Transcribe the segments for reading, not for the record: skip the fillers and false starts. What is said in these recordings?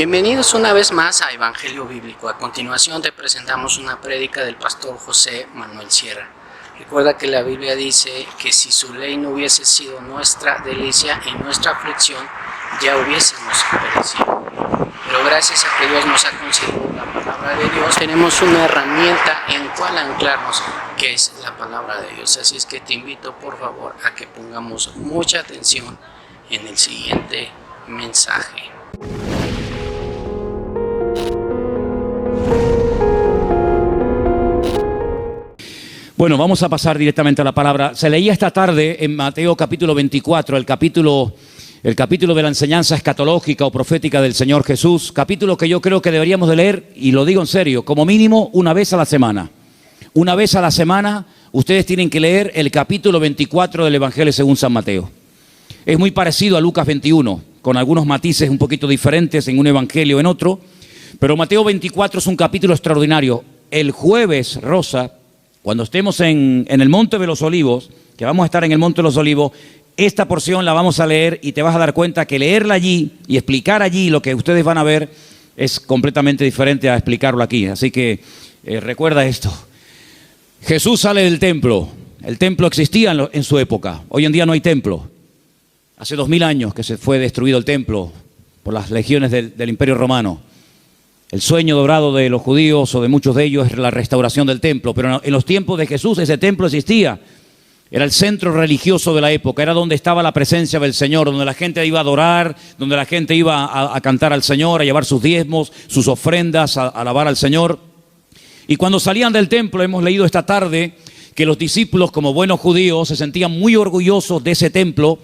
Bienvenidos una vez más a Evangelio Bíblico. A continuación te presentamos una prédica del pastor José Manuel Sierra. Recuerda que la Biblia dice que si su ley no hubiese sido nuestra delicia y nuestra aflicción, ya hubiésemos perecido. Pero gracias a que Dios nos ha concedido la palabra de Dios, tenemos una herramienta en cual anclarnos, que es la palabra de Dios. Así es que te invito por favor a que pongamos mucha atención en el siguiente mensaje. Bueno, vamos a pasar directamente a la palabra. Se leía esta tarde en Mateo capítulo 24, el capítulo de la enseñanza escatológica o profética del Señor Jesús, capítulo que yo creo que deberíamos de leer, y lo digo en serio, como mínimo una vez a la semana. Una vez a la semana ustedes tienen que leer el capítulo 24 del Evangelio según San Mateo. Es muy parecido a Lucas 21, con algunos matices un poquito diferentes en un evangelio o en otro, pero Mateo 24 es un capítulo extraordinario. El jueves, Rosa, cuando estemos en el Monte de los Olivos, que vamos a estar en el Monte de los Olivos, esta porción la vamos a leer y te vas a dar cuenta que leerla allí y explicar allí lo que ustedes van a ver es completamente diferente a explicarlo aquí. Así que recuerda esto. Jesús sale del templo. El templo existía en su época. Hoy en día no hay templo. Hace 2000 años que se fue destruido el templo por las legiones del Imperio Romano. El sueño dorado de los judíos o de muchos de ellos es la restauración del templo, pero en los tiempos de Jesús ese templo existía. Era el centro religioso de la época, era donde estaba la presencia del Señor, donde la gente iba a adorar, donde la gente iba a cantar al Señor, a llevar sus diezmos, sus ofrendas, a alabar al Señor. Y cuando salían del templo, hemos leído esta tarde que los discípulos, como buenos judíos, se sentían muy orgullosos de ese templo,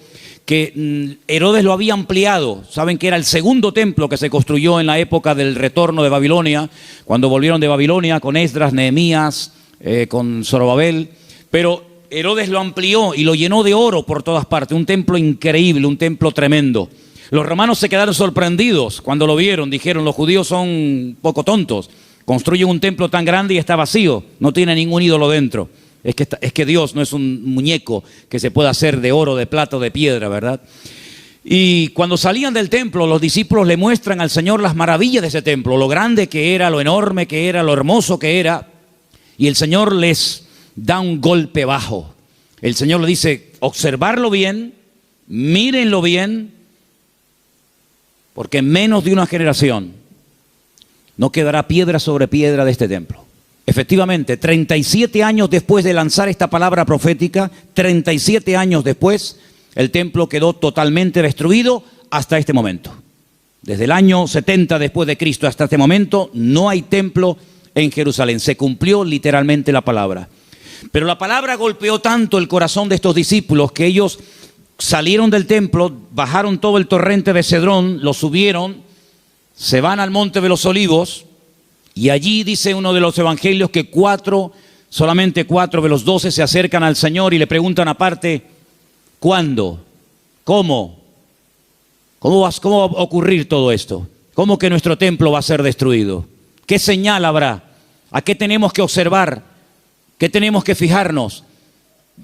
que Herodes lo había ampliado. Saben que era el segundo templo que se construyó en la época del retorno de Babilonia, cuando volvieron de Babilonia con Esdras, Nehemías, con Zorobabel, pero Herodes lo amplió y lo llenó de oro por todas partes, un templo increíble, un templo tremendo. Los romanos se quedaron sorprendidos cuando lo vieron, dijeron: los judíos son poco tontos, construyen un templo tan grande y está vacío, no tiene ningún ídolo dentro. Es que Dios no es un muñeco que se pueda hacer de oro, de plata o de piedra, ¿verdad? Y cuando salían del templo, los discípulos le muestran al Señor las maravillas de ese templo, lo grande que era, lo enorme que era, lo hermoso que era. Y el Señor les da un golpe bajo. El Señor le dice: observarlo bien, mírenlo bien, porque en menos de una generación no quedará piedra sobre piedra de este templo. Efectivamente, 37 años después de lanzar esta palabra profética, 37 años después, el templo quedó totalmente destruido hasta este momento. Desde el año 70 después de Cristo hasta este momento, no hay templo en Jerusalén. Se cumplió literalmente la palabra. Pero la palabra golpeó tanto el corazón de estos discípulos que ellos salieron del templo, bajaron todo el torrente de Cedrón, lo subieron, se van al Monte de los Olivos. Y allí dice uno de los evangelios que solamente 4 de los 12 se acercan al Señor y le preguntan aparte: ¿cuándo? ¿Cómo? ¿Cómo va a ocurrir todo esto? ¿Cómo que nuestro templo va a ser destruido? ¿Qué señal habrá? ¿A qué tenemos que observar? ¿Qué tenemos que fijarnos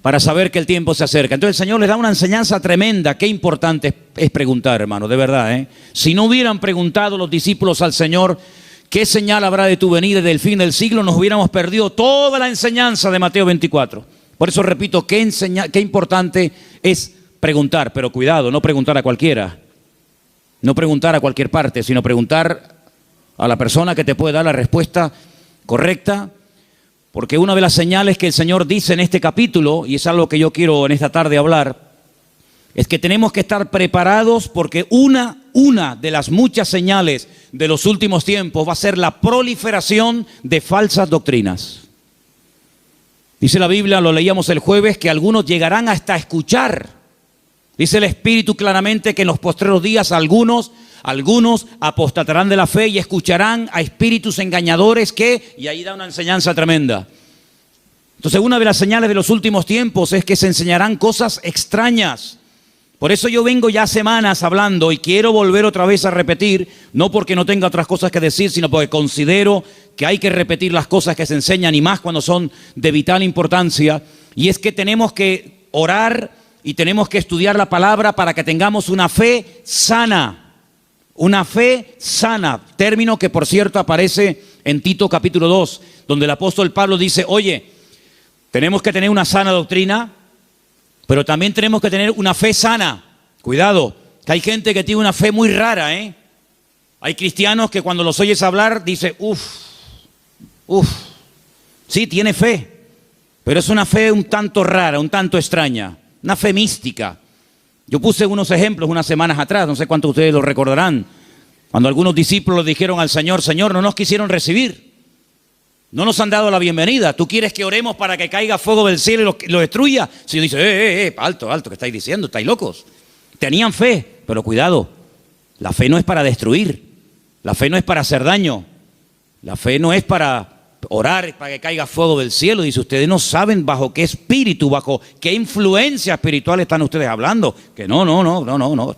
para saber que el tiempo se acerca? Entonces el Señor les da una enseñanza tremenda. Qué importante es preguntar, hermano, de verdad, ¿eh? Si no hubieran preguntado los discípulos al Señor: ¿qué señal habrá de tu venida y del fin del siglo?, nos hubiéramos perdido toda la enseñanza de Mateo 24. Por eso repito, qué importante es preguntar, pero cuidado, no preguntar a cualquiera, no preguntar a cualquier parte, sino preguntar a la persona que te puede dar la respuesta correcta, porque una de las señales que el Señor dice en este capítulo, y es algo que yo quiero en esta tarde hablar, es que tenemos que estar preparados, porque una de las muchas señales de los últimos tiempos va a ser la proliferación de falsas doctrinas. Dice la Biblia, lo leíamos el jueves, que algunos llegarán hasta escuchar. Dice el Espíritu claramente que en los postreros días algunos apostatarán de la fe y escucharán a espíritus engañadores y ahí da una enseñanza tremenda. Entonces, una de las señales de los últimos tiempos es que se enseñarán cosas extrañas. Por eso yo vengo ya semanas hablando y quiero volver otra vez a repetir, no porque no tenga otras cosas que decir, sino porque considero que hay que repetir las cosas que se enseñan, y más cuando son de vital importancia. Y es que tenemos que orar y tenemos que estudiar la palabra para que tengamos una fe sana. Una fe sana, término que por cierto aparece en Tito capítulo 2, donde el apóstol Pablo dice, oye, tenemos que tener una sana doctrina, pero también tenemos que tener una fe sana. Cuidado, que hay gente que tiene una fe muy rara, ¿eh? Hay cristianos que cuando los oyes hablar, dice, sí, tiene fe, pero es una fe un tanto rara, un tanto extraña, una fe mística. Yo puse unos ejemplos unas semanas atrás, no sé cuántos de ustedes lo recordarán, cuando algunos discípulos le dijeron al Señor, Señor, no nos quisieron recibir, no nos han dado la bienvenida, ¿tú quieres que oremos para que caiga fuego del cielo y lo destruya? El Señor dice, alto, ¿qué estáis diciendo? ¿Estáis locos? Tenían fe, pero cuidado, la fe no es para destruir, la fe no es para hacer daño, la fe no es para orar para que caiga fuego del cielo. Dice, ustedes no saben bajo qué espíritu, bajo qué influencia espiritual están ustedes hablando. Que no.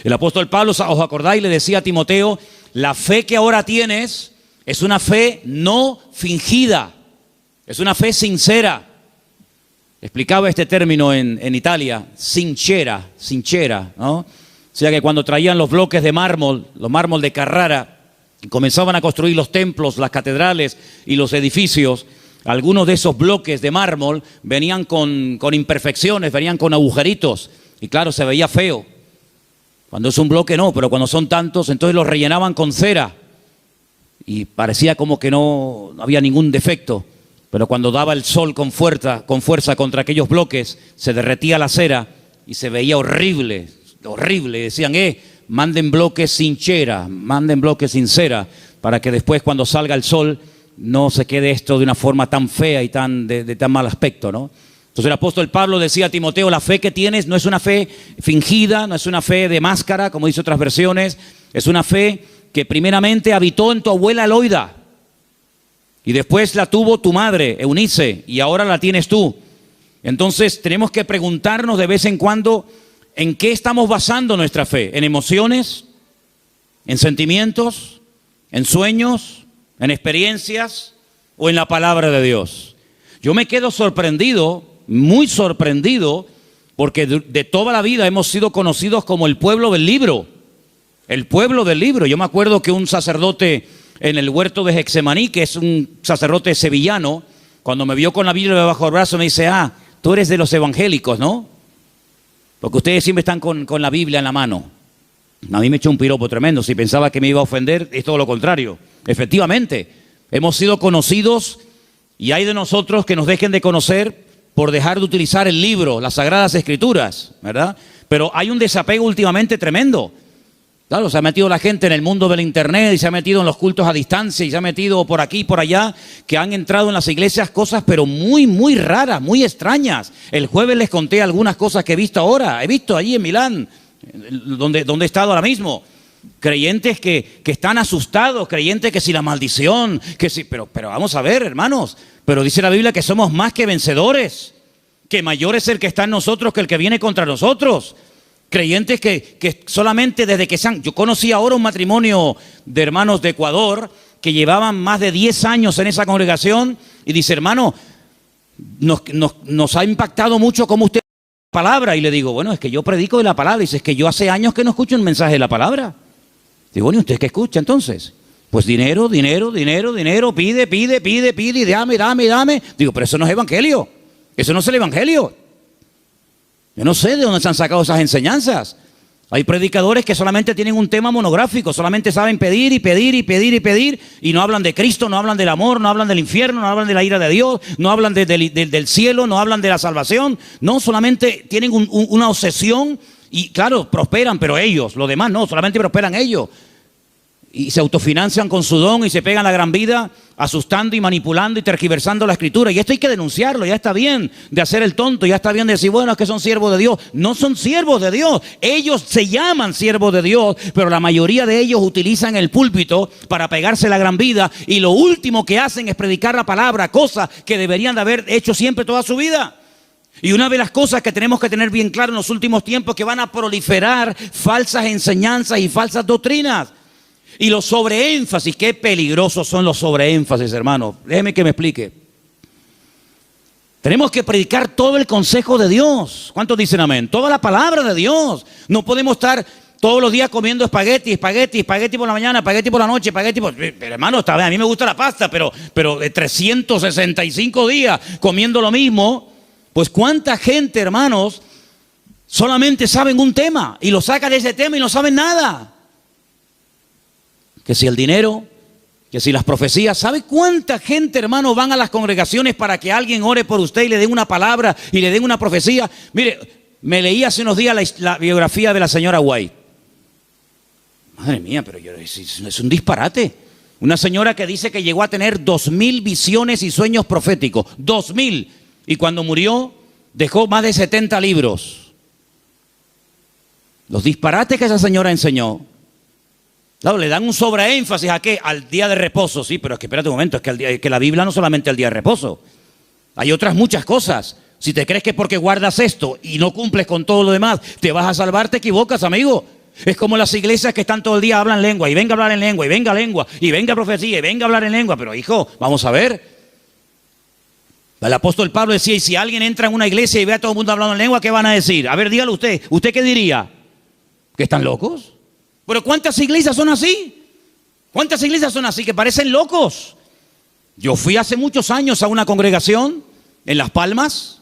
El apóstol Pablo, ¿os acordáis? Le decía a Timoteo, la fe que ahora tienes es una fe no fingida, es una fe sincera. Explicaba este término en Italia, sincera, ¿no? O sea que cuando traían los bloques de mármol, los mármol de Carrara, y comenzaban a construir los templos, las catedrales y los edificios, algunos de esos bloques de mármol venían con imperfecciones, venían con agujeritos, y claro, se veía feo. Cuando es un bloque no, pero cuando son tantos, entonces los rellenaban con cera, y parecía como que no había ningún defecto, pero cuando daba el sol con fuerza contra aquellos bloques, se derretía la cera y se veía horrible, decían, manden bloques sin cera, manden bloques sin cera, para que después cuando salga el sol no se quede esto de una forma tan fea y de tan mal aspecto, ¿no? Entonces el apóstol Pablo decía a Timoteo, la fe que tienes no es una fe fingida, no es una fe de máscara, como dice otras versiones, es una fe que primeramente habitó en tu abuela Loida, y después la tuvo tu madre, Eunice, y ahora la tienes tú. Entonces tenemos que preguntarnos de vez en cuando, ¿en qué estamos basando nuestra fe? ¿En emociones? ¿En sentimientos? ¿En sueños? ¿En experiencias? ¿O en la palabra de Dios? Yo me quedo sorprendido, muy sorprendido, porque de toda la vida hemos sido conocidos como el pueblo del libro. El pueblo del libro. Yo me acuerdo que un sacerdote en el huerto de Getsemaní, que es un sacerdote sevillano, cuando me vio con la Biblia debajo del brazo me dice, tú eres de los evangélicos, ¿no? Porque ustedes siempre están con la Biblia en la mano. A mí me echó un piropo tremendo. Si pensaba que me iba a ofender, es todo lo contrario. Efectivamente, hemos sido conocidos y hay de nosotros que nos dejen de conocer por dejar de utilizar el libro, las Sagradas Escrituras, ¿verdad? Pero hay un desapego últimamente tremendo. Claro, se ha metido la gente en el mundo del internet y se ha metido en los cultos a distancia y se ha metido por aquí y por allá, que han entrado en las iglesias cosas pero muy, muy raras, muy extrañas. El jueves les conté algunas cosas que he visto ahora, he visto allí en Milán, donde he estado ahora mismo. Creyentes que están asustados, creyentes que si la maldición, que si, pero vamos a ver, hermanos, pero dice la Biblia que somos más que vencedores, que mayor es el que está en nosotros que el que viene contra nosotros. Creyentes que solamente desde que yo conocí ahora un matrimonio de hermanos de Ecuador que llevaban más de 10 años en esa congregación y dice, hermano, nos ha impactado mucho cómo usted la palabra. Y le digo, bueno, es que yo predico de la palabra. Y dice, es que yo hace años que no escucho un mensaje de la palabra. Digo, bueno, ¿y usted qué escucha entonces? Pues dinero, pide, y dame. Digo, pero eso no es evangelio, eso no es el evangelio. Yo no sé de dónde se han sacado esas enseñanzas. Hay predicadores que solamente tienen un tema monográfico, solamente saben pedir y no hablan de Cristo, no hablan del amor, no hablan del infierno, no hablan de la ira de Dios, no hablan del cielo, no hablan de la salvación. No, solamente tienen una obsesión y claro, prosperan, pero ellos, los demás no, solamente prosperan ellos. Y se autofinancian con su don y se pegan la gran vida asustando y manipulando y tergiversando la escritura. Y esto hay que denunciarlo, ya está bien de hacer el tonto, ya está bien de decir, bueno, es que son siervos de Dios. No son siervos de Dios, ellos se llaman siervos de Dios, pero la mayoría de ellos utilizan el púlpito para pegarse la gran vida y lo último que hacen es predicar la palabra, cosa que deberían de haber hecho siempre toda su vida. Y una de las cosas que tenemos que tener bien claro en los últimos tiempos es que van a proliferar falsas enseñanzas y falsas doctrinas. Y los sobreénfasis, qué peligrosos son los sobreénfasis, hermano. Déjeme que me explique. Tenemos que predicar todo el consejo de Dios. ¿Cuántos dicen amén? Toda la palabra de Dios. No podemos estar todos los días comiendo espagueti por la mañana, espagueti por la noche, espagueti por... Pero hermano, está bien, a mí me gusta la pasta, pero 365 días comiendo lo mismo, pues cuánta gente, hermanos, solamente saben un tema y lo sacan de ese tema y no saben nada. Que si el dinero, que si las profecías, ¿sabe cuánta gente, hermano, van a las congregaciones para que alguien ore por usted y le den una palabra y le den una profecía? Mire, me leí hace unos días la biografía de la señora White. Madre mía, pero es un disparate. Una señora que dice que llegó a tener 2000 visiones y sueños proféticos. 2000. Y cuando murió, dejó más de 70 libros. Los disparates que esa señora enseñó. Claro, le dan un sobreénfasis a ¿qué? Al día de reposo. Sí, pero es que espérate un momento, es que la Biblia no solamente el día de reposo. Hay otras muchas cosas. Si te crees que porque guardas esto y no cumples con todo lo demás, te vas a salvar, te equivocas, amigo. Es como las iglesias que están todo el día hablan lengua, y venga a hablar en lengua, y venga profecía, y venga a hablar en lengua. Pero hijo, vamos a ver. El apóstol Pablo decía, y si alguien entra en una iglesia y ve a todo el mundo hablando en lengua, ¿qué van a decir? A ver, dígalo usted. ¿Usted qué diría? ¿Que están locos? Pero ¿cuántas iglesias son así? ¿Cuántas iglesias son así que parecen locos? Yo fui hace muchos años a una congregación en Las Palmas,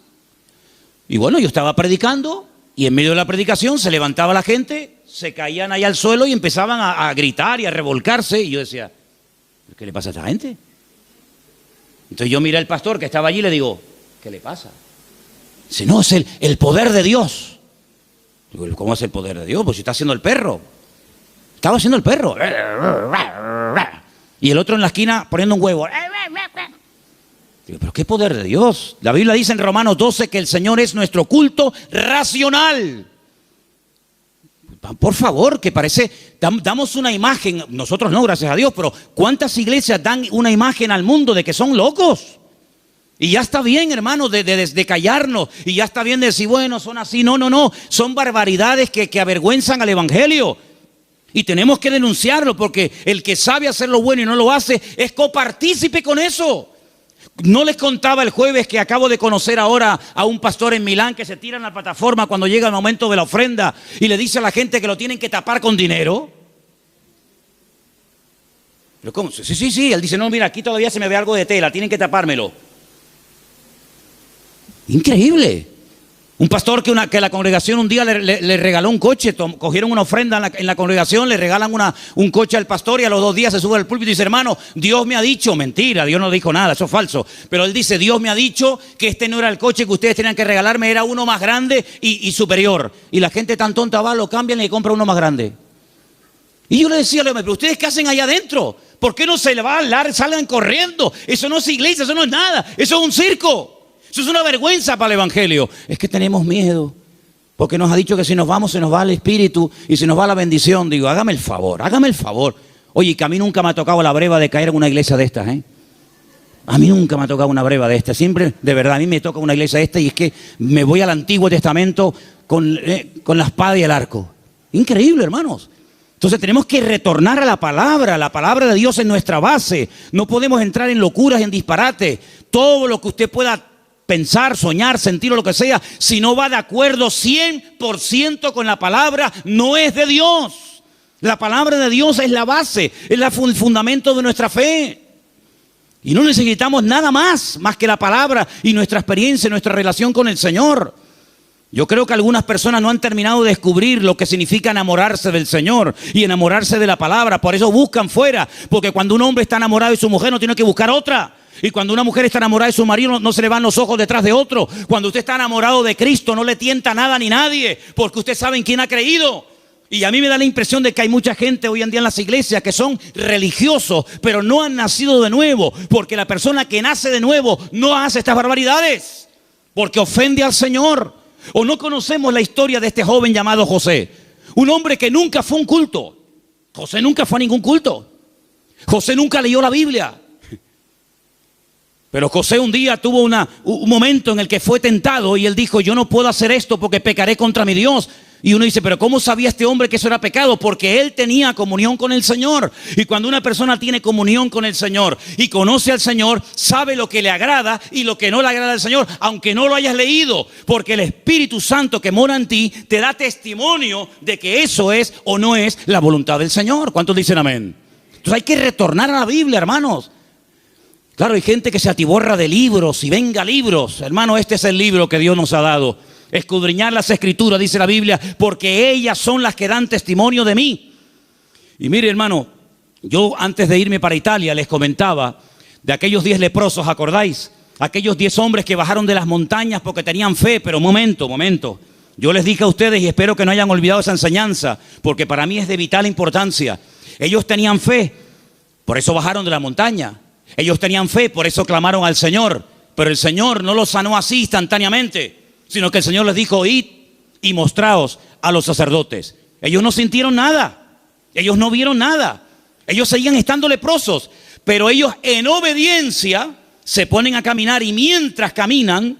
y bueno, yo estaba predicando, y en medio de la predicación se levantaba la gente, se caían ahí al suelo y empezaban a gritar y a revolcarse. Y yo decía, ¿qué le pasa a esta gente? Entonces yo miré al pastor que estaba allí y le digo, ¿qué le pasa? Dice, no, es el poder de Dios. Digo, ¿cómo es el poder de Dios? Pues si está haciendo el perro. Estaba haciendo el perro. Y el otro en la esquina poniendo un huevo. Digo, ¿pero qué poder de Dios? La Biblia dice en Romanos 12 que el Señor es nuestro culto racional. Por favor, que parece, damos una imagen, nosotros no, gracias a Dios, pero ¿cuántas iglesias dan una imagen al mundo de que son locos? Y ya está bien, hermano, de callarnos, y ya está bien de decir, bueno, son así. No, son barbaridades que avergüenzan al evangelio. Y tenemos que denunciarlo, porque el que sabe hacer lo bueno y no lo hace, es copartícipe con eso. No les contaba el jueves que acabo de conocer ahora a un pastor en Milán que se tira en la plataforma cuando llega el momento de la ofrenda y le dice a la gente que lo tienen que tapar con dinero. ¿Pero cómo? Sí. Él dice, no, mira, aquí todavía se me ve algo de tela, tienen que tapármelo. Increíble. Un pastor que la congregación un día le regaló un coche, cogieron una ofrenda en la congregación, le regalan un coche al pastor y a los 2 días se sube al púlpito y dice, hermano, Dios me ha dicho, mentira, Dios no dijo nada, eso es falso, pero él dice, Dios me ha dicho que este no era el coche que ustedes tenían que regalarme, era uno más grande y superior. Y la gente tan tonta va, lo cambian y le compra uno más grande. Y yo le decía, pero ¿ustedes qué hacen allá adentro? ¿Por qué no se le va a hablar, salgan corriendo? Eso no es iglesia, eso no es nada, eso es un circo. Eso es una vergüenza para el evangelio. Es que tenemos miedo, porque nos ha dicho que si nos vamos se nos va el espíritu y se nos va la bendición. Digo, hágame el favor. Oye, que a mí nunca me ha tocado la breva de caer en una iglesia de estas, ¿eh? A mí nunca me ha tocado una breva de estas. Siempre, de verdad, a mí me toca una iglesia de estas y es que me voy al Antiguo Testamento con la espada y el arco. Increíble, hermanos. Entonces tenemos que retornar a la palabra de Dios es nuestra base. No podemos entrar en locuras, en disparate. Todo lo que usted pueda pensar, soñar, sentir o lo que sea, si no va de acuerdo 100% con la palabra, no es de Dios. La palabra de Dios es la base, es el fundamento de nuestra fe. Y no necesitamos nada más que la palabra y nuestra experiencia, nuestra relación con el Señor. Yo creo que algunas personas no han terminado de descubrir lo que significa enamorarse del Señor y enamorarse de la palabra. Por eso buscan fuera, porque cuando un hombre está enamorado de su mujer no tiene que buscar otra. Y cuando una mujer está enamorada de su marido no se le van los ojos detrás de otro. Cuando usted está enamorado de Cristo no le tienta nada ni nadie, porque usted sabe en quién ha creído. Y a mí me da la impresión de que hay mucha gente hoy en día en las iglesias que son religiosos, pero no han nacido de nuevo, porque la persona que nace de nuevo no hace estas barbaridades, porque ofende al Señor. O no conocemos la historia de este joven llamado José, un hombre que nunca fue a un culto. José nunca fue a ningún culto. José nunca leyó la Biblia. Pero José un día tuvo un momento en el que fue tentado y él dijo, yo no puedo hacer esto porque pecaré contra mi Dios. Y uno dice, pero ¿cómo sabía este hombre que eso era pecado? Porque él tenía comunión con el Señor. Y cuando una persona tiene comunión con el Señor y conoce al Señor, sabe lo que le agrada y lo que no le agrada al Señor, aunque no lo hayas leído. Porque el Espíritu Santo que mora en ti te da testimonio de que eso es o no es la voluntad del Señor. ¿Cuántos dicen amén? Entonces hay que retornar a la Biblia, hermanos. Claro, hay gente que se atiborra de libros y venga libros. Hermano, este es el libro que Dios nos ha dado. Escudriñar las Escrituras, dice la Biblia, porque ellas son las que dan testimonio de mí. Y mire, hermano, yo antes de irme para Italia les comentaba de aquellos 10 leprosos, ¿acordáis? Aquellos 10 hombres que bajaron de las montañas porque tenían fe. Pero momento. Yo les dije a ustedes y espero que no hayan olvidado esa enseñanza, porque para mí es de vital importancia. Ellos tenían fe, por eso bajaron de la montaña. Ellos tenían fe, por eso clamaron al Señor. Pero el Señor no los sanó así instantáneamente, sino que el Señor les dijo, id y mostraos a los sacerdotes. Ellos no sintieron nada, ellos no vieron nada, ellos seguían estando leprosos, pero ellos en obediencia se ponen a caminar y mientras caminan,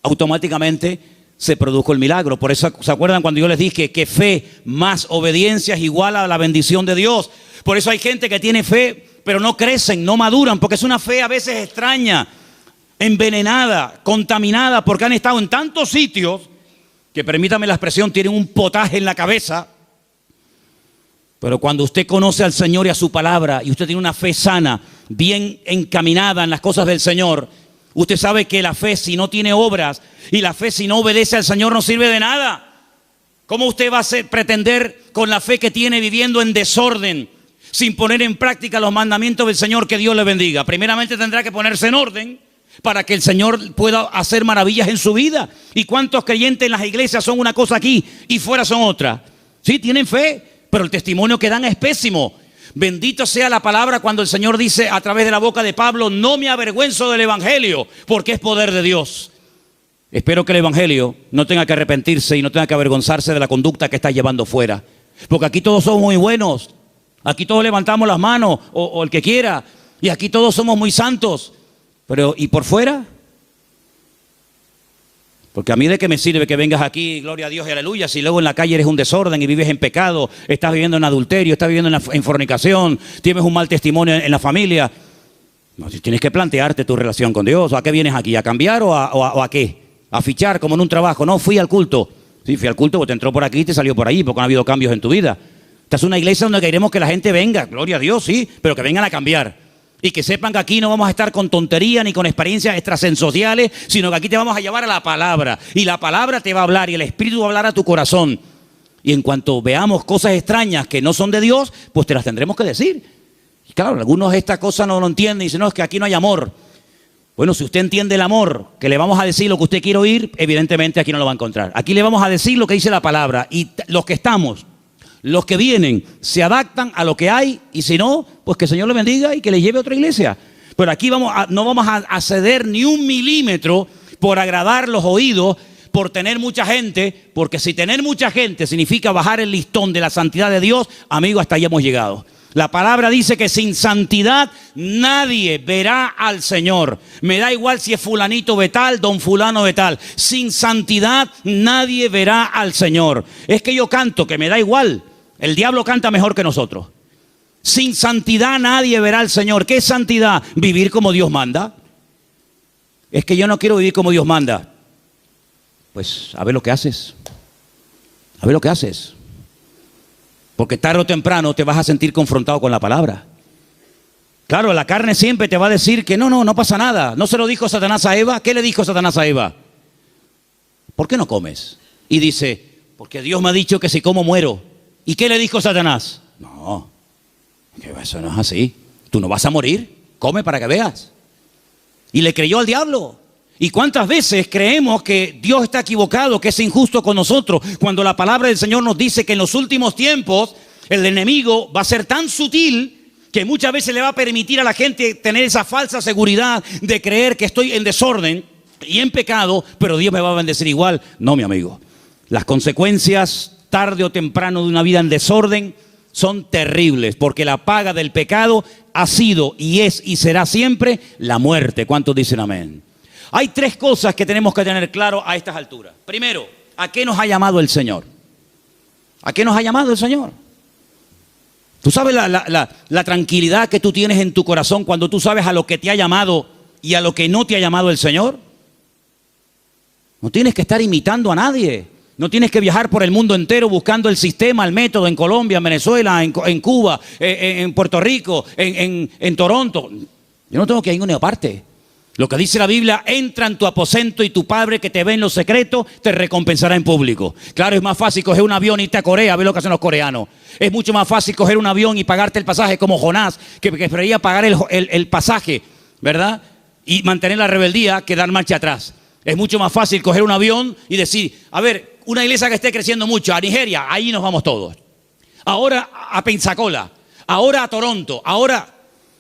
automáticamente se produjo el milagro. Por eso, ¿se acuerdan cuando yo les dije que fe más obediencia es igual a la bendición de Dios? Por eso hay gente que tiene fe, pero no crecen, no maduran, porque es una fe a veces extraña, envenenada, contaminada, porque han estado en tantos sitios que, permítame la expresión, tienen un potaje en la cabeza. Pero cuando usted conoce al Señor y a su palabra y usted tiene una fe sana, bien encaminada en las cosas del Señor, usted sabe que la fe, si no tiene obras y la fe si no obedece al Señor, no sirve de nada. ¿Cómo usted va a pretender con la fe que tiene viviendo en desorden, sin poner en práctica los mandamientos del Señor? Que Dios le bendiga. Primeramente tendrá que ponerse en orden para que el Señor pueda hacer maravillas en su vida. ¿Y cuántos creyentes en las iglesias son una cosa aquí y fuera son otra? Sí, tienen fe, pero el testimonio que dan es pésimo. Bendito sea la palabra cuando el Señor dice a través de la boca de Pablo, no me avergüenzo del evangelio, porque es poder de Dios. Espero que el evangelio no tenga que arrepentirse y no tenga que avergonzarse de la conducta que está llevando fuera. Porque aquí todos somos muy buenos, aquí todos levantamos las manos o el que quiera, y aquí todos somos muy santos. Pero, ¿y por fuera? Porque a mí de qué me sirve que vengas aquí, gloria a Dios y aleluya, si luego en la calle eres un desorden y vives en pecado, estás viviendo en adulterio, estás viviendo en fornicación, tienes un mal testimonio en la familia. No, tienes que plantearte tu relación con Dios. ¿A qué vienes aquí? ¿A cambiar o a qué? ¿A fichar como en un trabajo? No, fui al culto. Sí, fui al culto porque te entró por aquí y te salió por ahí, porque no ha habido cambios en tu vida. Esta es una iglesia donde queremos que la gente venga, gloria a Dios, sí, pero que vengan a cambiar. Y que sepan que aquí no vamos a estar con tonterías ni con experiencias extrasensoriales, sino que aquí te vamos a llevar a la palabra. Y la palabra te va a hablar y el Espíritu va a hablar a tu corazón. Y en cuanto veamos cosas extrañas que no son de Dios, pues te las tendremos que decir. Y claro, algunos esta cosa no lo entienden y dicen, no, es que aquí no hay amor. Bueno, si usted entiende el amor, que le vamos a decir lo que usted quiere oír, evidentemente aquí no lo va a encontrar. Aquí le vamos a decir lo que dice la palabra. Y los que estamos, los que vienen, se adaptan a lo que hay, y si no, pues que el Señor le bendiga y que le lleve a otra iglesia. Pero aquí no vamos a ceder ni un milímetro por agradar los oídos, por tener mucha gente, porque si tener mucha gente significa bajar el listón de la santidad de Dios, amigo, hasta ahí hemos llegado. La palabra dice que sin santidad nadie verá al Señor. Me da igual si es fulanito de tal, don fulano de tal. Sin santidad nadie verá al Señor. Es que yo canto, que me da igual. El diablo canta mejor que nosotros. Sin santidad nadie verá al Señor. ¿Qué es santidad? Vivir como Dios manda. Es que yo no quiero vivir como Dios manda. Pues a ver lo que haces. A ver lo que haces. Porque tarde o temprano te vas a sentir confrontado con la palabra. Claro, la carne siempre te va a decir que no pasa nada. ¿No se lo dijo Satanás a Eva? ¿Qué le dijo Satanás a Eva? ¿Por qué no comes? Y dice, porque Dios me ha dicho que si como muero. ¿Y qué le dijo Satanás? No, que eso no es así. Tú no vas a morir, come para que veas. Y le creyó al diablo. ¿Y cuántas veces creemos que Dios está equivocado, que es injusto con nosotros, cuando la palabra del Señor nos dice que en los últimos tiempos el enemigo va a ser tan sutil que muchas veces le va a permitir a la gente tener esa falsa seguridad de creer que estoy en desorden y en pecado, pero Dios me va a bendecir igual? No, mi amigo. Las consecuencias tarde o temprano de una vida en desorden son terribles, porque la paga del pecado ha sido y es y será siempre la muerte. ¿Cuántos dicen amén? Hay tres cosas que tenemos que tener claro a estas alturas. Primero, ¿a qué nos ha llamado el Señor? ¿A qué nos ha llamado el Señor? ¿Tú sabes la tranquilidad que tú tienes en tu corazón cuando tú sabes a lo que te ha llamado y a lo que no te ha llamado el Señor? No tienes que estar imitando a nadie. No tienes que viajar por el mundo entero buscando el sistema, el método en Colombia, en Venezuela, en Cuba, en Puerto Rico, en Toronto. Yo no tengo que ir a ninguna parte. Lo que dice la Biblia, entra en tu aposento y tu Padre que te ve en lo secreto te recompensará en público. Claro, es más fácil coger un avión y irte a Corea, a ver lo que hacen los coreanos. Es mucho más fácil coger un avión y pagarte el pasaje como Jonás, que prefería pagar el pasaje, ¿verdad? Y mantener la rebeldía que dar marcha atrás. Es mucho más fácil coger un avión y decir, a ver, una iglesia que esté creciendo mucho, a Nigeria, ahí nos vamos todos. Ahora a Pensacola, ahora a Toronto, ahora,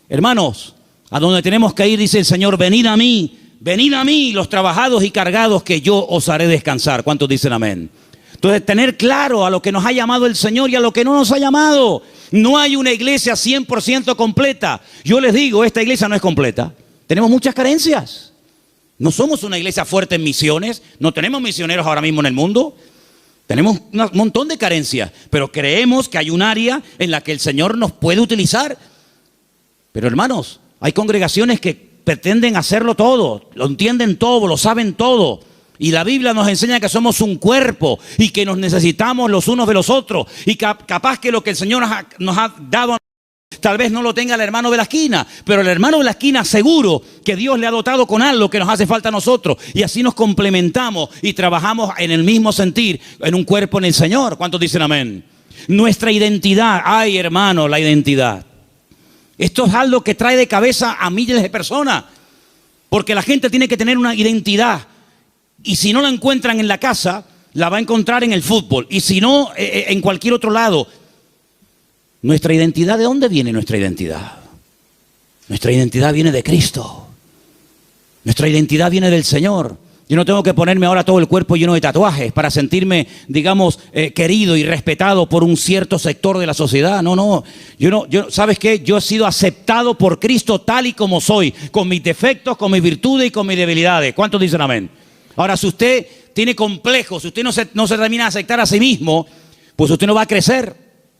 hermanos, a donde tenemos que ir, dice el Señor, venid a mí, los trabajados y cargados, que yo os haré descansar. ¿Cuántos dicen amén? Entonces, tener claro a lo que nos ha llamado el Señor y a lo que no nos ha llamado. No hay una iglesia 100% completa. Yo les digo, esta iglesia no es completa. Tenemos muchas carencias. No somos una iglesia fuerte en misiones, no tenemos misioneros ahora mismo en el mundo. Tenemos un montón de carencias, pero creemos que hay un área en la que el Señor nos puede utilizar. Pero hermanos, hay congregaciones que pretenden hacerlo todo, lo entienden todo, lo saben todo. Y la Biblia nos enseña que somos un cuerpo y que nos necesitamos los unos de los otros. Y capaz que lo que el Señor nos ha dado, tal vez no lo tenga el hermano de la esquina, pero el hermano de la esquina seguro que Dios le ha dotado con algo que nos hace falta a nosotros. Y así nos complementamos y trabajamos en el mismo sentir, en un cuerpo en el Señor. ¿Cuántos dicen amén? Nuestra identidad, ay hermano, la identidad. Esto es algo que trae de cabeza a miles de personas, porque la gente tiene que tener una identidad, y si no la encuentran en la casa, la va a encontrar en el fútbol, y si no, en cualquier otro lado. ¿Nuestra identidad? ¿De dónde viene nuestra identidad? Nuestra identidad viene de Cristo. Nuestra identidad viene del Señor. Yo no tengo que ponerme ahora todo el cuerpo lleno de tatuajes para sentirme, digamos, querido y respetado por un cierto sector de la sociedad. No. ¿Sabes qué? Yo he sido aceptado por Cristo tal y como soy, con mis defectos, con mis virtudes y con mis debilidades. ¿Cuántos dicen amén? Ahora, si usted tiene complejos, si usted no se termina de aceptar a sí mismo, pues usted no va a crecer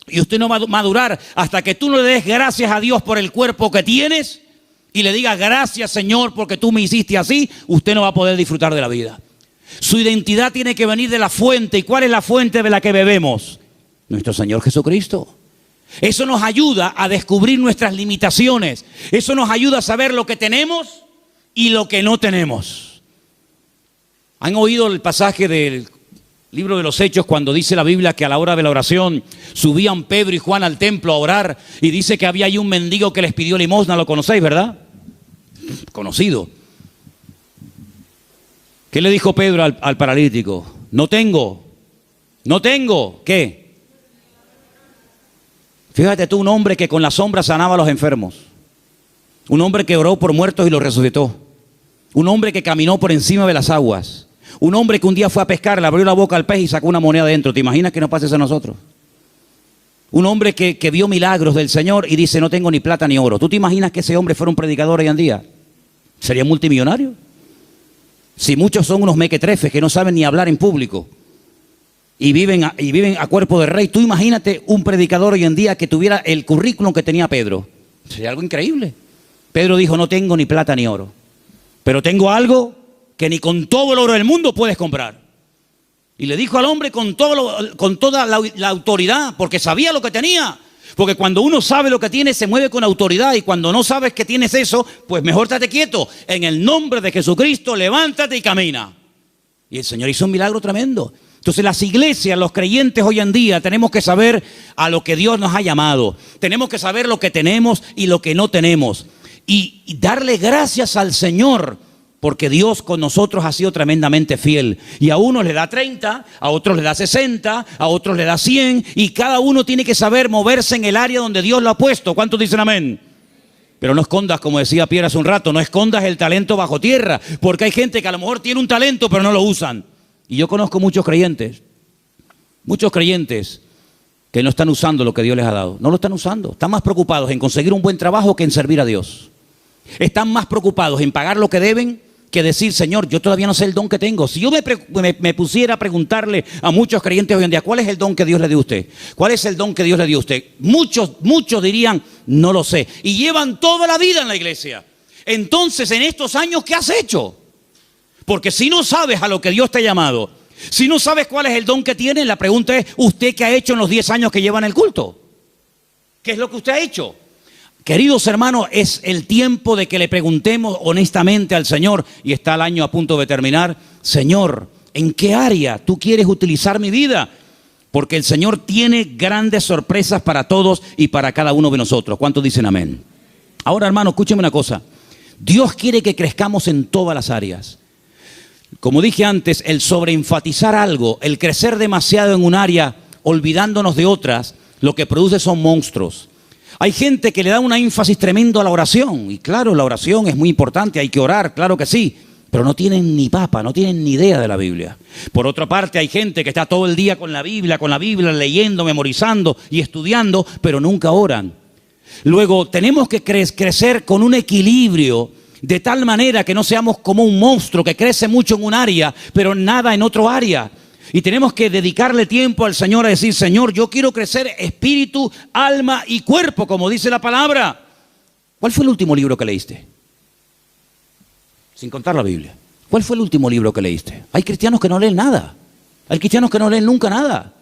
y usted no va a madurar hasta que tú no le des gracias a Dios por el cuerpo que tienes y le diga gracias Señor porque tú me hiciste así. Usted no va a poder disfrutar de la vida. Su identidad tiene que venir de la fuente. ¿Y cuál es la fuente de la que bebemos? Nuestro Señor Jesucristo. Eso nos ayuda a descubrir nuestras limitaciones. Eso nos ayuda a saber lo que tenemos y lo que no tenemos. ¿Han oído el pasaje del libro de los Hechos cuando dice la Biblia que a la hora de la oración subían Pedro y Juan al templo a orar y dice que había ahí un mendigo que les pidió limosna? Lo conocéis, ¿verdad? Conocido. ¿Qué le dijo Pedro al paralítico? No tengo. ¿Qué? Fíjate tú, un hombre que con la sombra sanaba a los enfermos. Un hombre que oró por muertos y los resucitó. Un hombre que caminó por encima de las aguas. Un hombre que un día fue a pescar, le abrió la boca al pez y sacó una moneda dentro. ¿Te imaginas que nos pase eso a nosotros? Un hombre que vio milagros del Señor y dice, no tengo ni plata ni oro. ¿Tú te imaginas que ese hombre fuera un predicador hoy en día? ¿Sería multimillonario? Si muchos son unos mequetrefes que no saben ni hablar en público y viven a cuerpo de rey, tú imagínate un predicador hoy en día que tuviera el currículum que tenía Pedro. Sería algo increíble. Pedro dijo, no tengo ni plata ni oro, pero tengo algo que ni con todo el oro del mundo puedes comprar. Y le dijo al hombre con toda la autoridad, porque sabía lo que tenía. Porque cuando uno sabe lo que tiene, se mueve con autoridad. Y cuando no sabes que tienes eso, pues mejor estate quieto. En el nombre de Jesucristo, levántate y camina. Y el Señor hizo un milagro tremendo. Entonces las iglesias, los creyentes hoy en día, tenemos que saber a lo que Dios nos ha llamado. Tenemos que saber lo que tenemos y lo que no tenemos. Y darle gracias al Señor, porque Dios con nosotros ha sido tremendamente fiel. Y a unos le da 30, a otros le da 60, a otros le da 100. Y cada uno tiene que saber moverse en el área donde Dios lo ha puesto. ¿Cuántos dicen amén? Pero no escondas, como decía Pierre hace un rato, no escondas el talento bajo tierra. Porque hay gente que a lo mejor tiene un talento, pero no lo usan. Y yo conozco muchos creyentes que no están usando lo que Dios les ha dado. No lo están usando. Están más preocupados en conseguir un buen trabajo que en servir a Dios. Están más preocupados en pagar lo que deben que decir, Señor, yo todavía no sé el don que tengo. Si yo me pusiera a preguntarle a muchos creyentes hoy en día, ¿cuál es el don que Dios le dio a usted? ¿Cuál es el don que Dios le dio a usted? Muchos dirían, no lo sé. Y llevan toda la vida en la iglesia. Entonces, en estos años, ¿qué has hecho? Porque si no sabes a lo que Dios te ha llamado, si no sabes cuál es el don que tienes, la pregunta es, ¿usted qué ha hecho en los 10 años que lleva en el culto? ¿Qué es lo que usted ha hecho? Queridos hermanos, es el tiempo de que le preguntemos honestamente al Señor, y está el año a punto de terminar, Señor, ¿en qué área tú quieres utilizar mi vida? Porque el Señor tiene grandes sorpresas para todos y para cada uno de nosotros. ¿Cuántos dicen amén? Ahora, hermano, escúcheme una cosa. Dios quiere que crezcamos en todas las áreas. Como dije antes, el sobreenfatizar algo, el crecer demasiado en un área, olvidándonos de otras, lo que produce son monstruos. Hay gente que le da un énfasis tremendo a la oración. Y claro, la oración es muy importante, hay que orar, claro que sí. Pero no tienen ni papa, no tienen ni idea de la Biblia. Por otra parte, hay gente que está todo el día con la Biblia, leyendo, memorizando y estudiando, pero nunca oran. Luego, tenemos que crecer con un equilibrio, de tal manera que no seamos como un monstruo que crece mucho en un área, pero nada en otro área. Y tenemos que dedicarle tiempo al Señor a decir, Señor, yo quiero crecer espíritu, alma y cuerpo, como dice la palabra. ¿Cuál fue el último libro que leíste? Sin contar la Biblia. ¿Cuál fue el último libro que leíste? Hay cristianos que no leen nada. Hay cristianos que no leen nunca nada.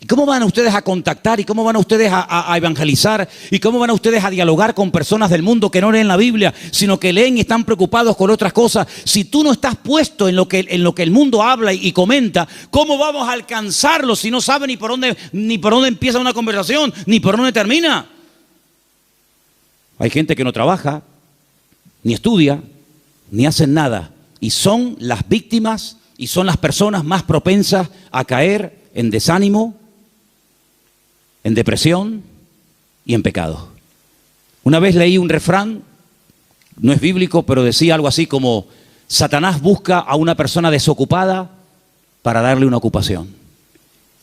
¿Y cómo van ustedes a contactar? ¿Y cómo van ustedes a evangelizar? ¿Y cómo van ustedes a dialogar con personas del mundo que no leen la Biblia, sino que leen y están preocupados con otras cosas? Si tú no estás puesto en lo que el mundo habla y comenta, ¿cómo vamos a alcanzarlo si no saben ni por dónde empieza una conversación, ni por dónde termina? Hay gente que no trabaja, ni estudia, ni hacen nada. Y son las víctimas y son las personas más propensas a caer en desánimo, en depresión y en pecado. Una vez leí un refrán, no es bíblico, pero decía algo así como: Satanás busca a una persona desocupada para darle una ocupación.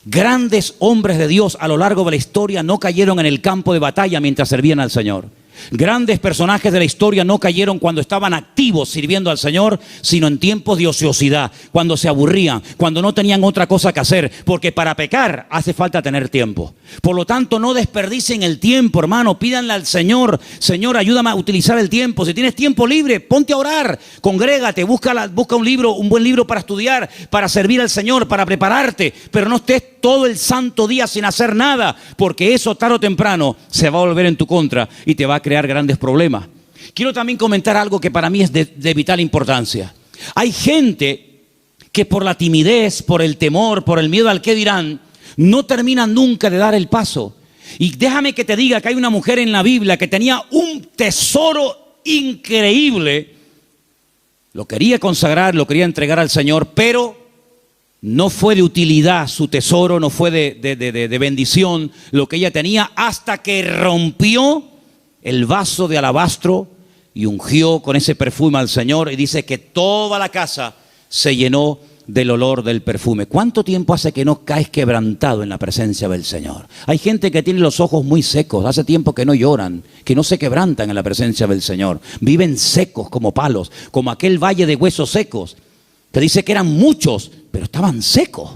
Grandes hombres de Dios a lo largo de la historia no cayeron en el campo de batalla mientras servían al Señor. Grandes personajes de la historia no cayeron cuando estaban activos sirviendo al Señor, sino en tiempos de ociosidad, cuando se aburrían, cuando no tenían otra cosa que hacer, porque para pecar hace falta tener tiempo. Por lo tanto, no desperdicien el tiempo, hermano. Pídanle al Señor: Señor, ayúdame a utilizar el tiempo. Si tienes tiempo libre, ponte a orar, congrégate, busca un libro, un buen libro para estudiar, para servir al Señor, para prepararte, pero no estés todo el santo día sin hacer nada, porque eso tarde o temprano se va a volver en tu contra y te va a crear grandes problemas. Quiero también comentar algo que para mí es de vital importancia. Hay gente que por la timidez, por el temor, por el miedo al qué dirán, no terminan nunca de dar el paso. Y déjame que te diga que hay una mujer en la Biblia que tenía un tesoro increíble, lo quería consagrar, lo quería entregar al Señor, pero no fue de utilidad su tesoro, no fue de bendición lo que ella tenía, hasta que rompió el vaso de alabastro y ungió con ese perfume al Señor, y dice que toda la casa se llenó del olor del perfume. ¿Cuánto tiempo hace que no caes quebrantado en la presencia del Señor? Hay gente que tiene los ojos muy secos, hace tiempo que no lloran, que no se quebrantan en la presencia del Señor. Viven secos como palos, como aquel valle de huesos secos, que dice que eran muchos, pero estaban secos.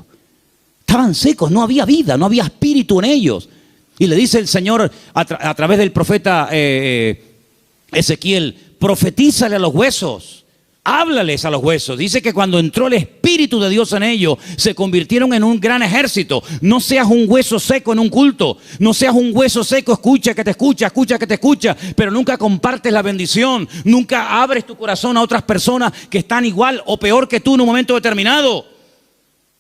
Estaban secos, no había vida, no había espíritu en ellos. Y le dice el Señor a través del profeta Ezequiel: profetízale a los huesos, háblales a los huesos. Dice que cuando entró el Espíritu de Dios en ellos, se convirtieron en un gran ejército. No seas un hueso seco en un culto, no seas un hueso seco, escucha que te escucha, pero nunca compartes la bendición, nunca abres tu corazón a otras personas que están igual o peor que tú en un momento determinado.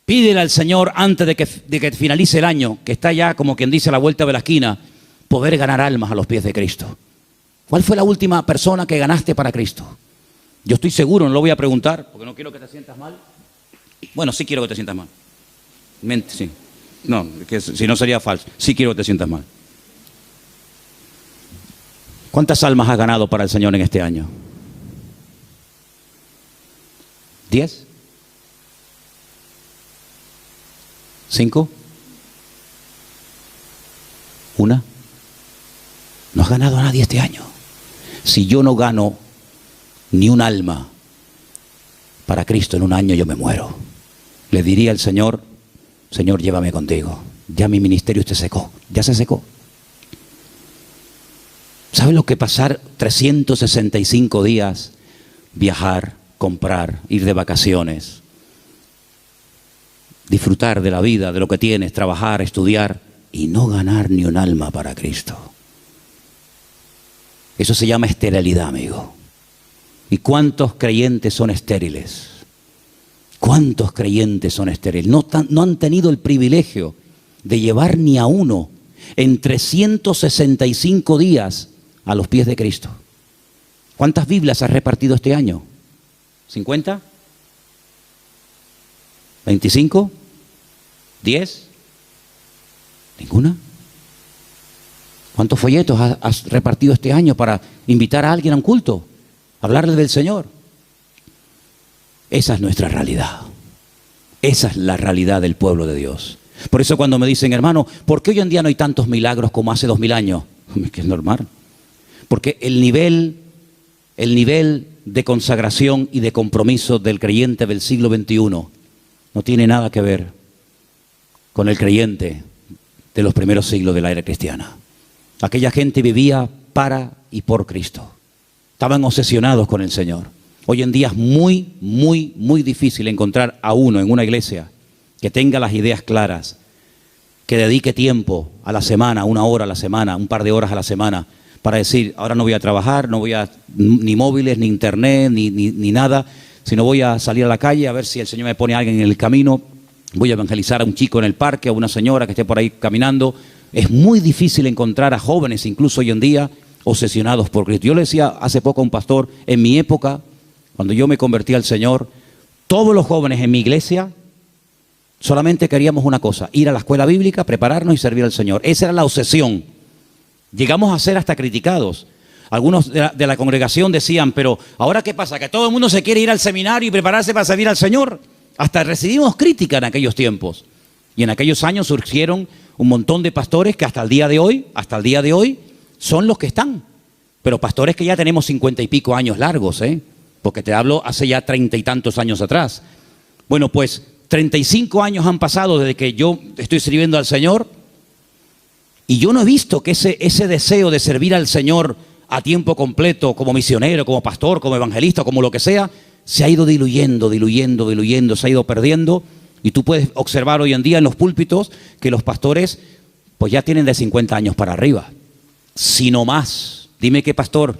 Pídele al Señor antes de que finalice el año, que está ya, como quien dice, a la vuelta de la esquina, poder ganar almas a los pies de Cristo. ¿Cuál fue la última persona que ganaste para Cristo? Yo estoy seguro, no lo voy a preguntar, porque no quiero que te sientas mal. Bueno, sí quiero que te sientas mal. Sí. No, que si no sería falso. Sí quiero que te sientas mal. ¿Cuántas almas has ganado para el Señor en este año? ¿10? ¿5? ¿1? No has ganado a nadie este año. Si yo no gano ni un alma para Cristo en un año yo me muero. Le diría al Señor, Señor, llévame contigo. Ya mi ministerio se secó, ya se secó. ¿Sabe lo que pasar 365 días? Viajar, comprar, ir de vacaciones, disfrutar de la vida, de lo que tienes, trabajar, estudiar y no ganar ni un alma para Cristo. Eso se llama esterilidad, amigo. ¿Y cuántos creyentes son estériles? ¿Cuántos creyentes son estériles? No han tenido el privilegio de llevar ni a uno en 365 días a los pies de Cristo. ¿Cuántas Biblias has repartido este año? ¿50? ¿25? ¿10? ¿Ninguna? ¿Cuántos folletos has repartido este año para invitar a alguien a un culto? Hablarle del Señor. Esa es nuestra realidad. Esa es la realidad del pueblo de Dios. Por eso cuando me dicen, hermano, ¿por qué hoy en día no hay tantos milagros como hace 2000 años? Es que es normal. Porque el nivel de consagración y de compromiso del creyente del siglo XXI no tiene nada que ver con el creyente de los primeros siglos de la era cristiana. Aquella gente vivía para y por Cristo. Estaban obsesionados con el Señor. Hoy en día es muy, muy, muy difícil encontrar a uno en una iglesia que tenga las ideas claras, que dedique tiempo a la semana, 1 hora a la semana, un par de horas a la semana, para decir, ahora no voy a trabajar, no voy a ni móviles, ni internet, ni nada, sino voy a salir a la calle a ver si el Señor me pone a alguien en el camino, voy a evangelizar a un chico en el parque, a una señora que esté por ahí caminando. Es muy difícil encontrar a jóvenes, incluso hoy en día, obsesionados por Cristo. Yo le decía hace poco a un pastor, en mi época, cuando yo me convertí al Señor, todos los jóvenes en mi iglesia solamente queríamos una cosa, ir a la escuela bíblica, prepararnos y servir al Señor. Esa era la obsesión. Llegamos a ser hasta criticados. Algunos de la congregación decían, pero ¿ahora qué pasa? ¿Que todo el mundo se quiere ir al seminario y prepararse para servir al Señor? Hasta recibimos crítica en aquellos tiempos. Y en aquellos años surgieron un montón de pastores que hasta el día de hoy, son los que están. Pero pastores que ya tenemos 50 y pico años largos, porque te hablo hace ya 30 y tantos años atrás. Bueno, pues 35 años han pasado desde que yo estoy sirviendo al Señor y yo no he visto que ese deseo de servir al Señor a tiempo completo, como misionero, como pastor, como evangelista, como lo que sea, se ha ido diluyendo, se ha ido perdiendo. Y tú puedes observar hoy en día en los púlpitos que los pastores pues ya tienen de 50 años para arriba, si no más. Dime qué pastor